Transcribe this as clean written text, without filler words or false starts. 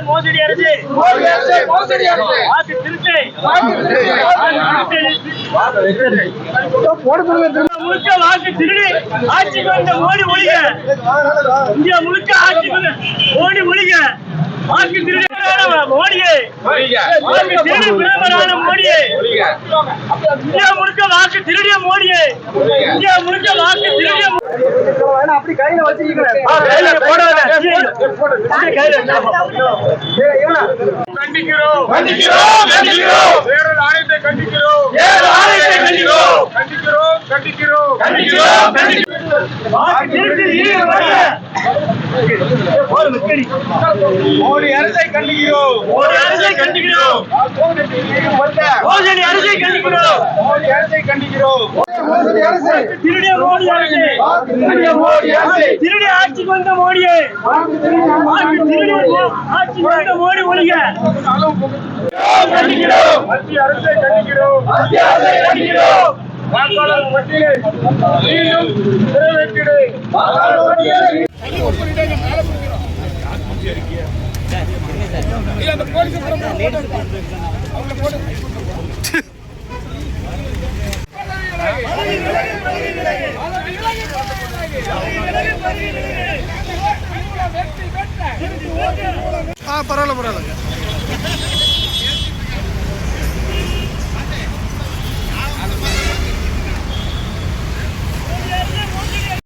மோசடி அரசு வாக்கு திருட்டை முழுக்க வாக்கு திருடி ஆட்சிக்கு வந்த மோடி ஒழிக. இந்தியா முழுக்க ஆட்சிக்கு மோடி ஒழிக. வாக்கு திருடி மோடியே, வாக்கு திருடி பிரதமரான மோடியே, இந்தியா முழுக்க வாக்கு திருடிய மோடியே, இந்தியா முழுக்க வாக்கு திருடிய அப்படி கையில வச்சுக்கிறேன். கண்டிக்கிறோம் கண்டிக்கிறோம் கண்டிக்கிறோம் தேர்தல் ஆணையத்தை கண்டிக்கிறோம் கண்டிக்கிறோம் கண்டிக்கிறோம் கண்டிக்கிறோம் கண்டிக்கிறோம் மோடி அரசை கண்டிக்கிறோம் மோடி அரசை கண்டிக்கிறோம் மோசடி அரசை கண்டிக்கிறோம் மோடி அரசை கண்டிக்கிறோம் மோசடி அரசை திருடிய மோடி அரசை திருடிய மோடி அரசை திருடிய ஆட்சிக்கு வந்த மோடியை ஆட்சிக்கு வந்த மோடி ஒழிக. கண்டிக்கிறோம் மத்திய அரசை கண்டிக்கிறோம் மத்திய அரசை கண்டிக்கிறோம் வாக்காளர் பட்டியலை மீண்டும் நிறைவேற்றிடு. பரவாயில்ல.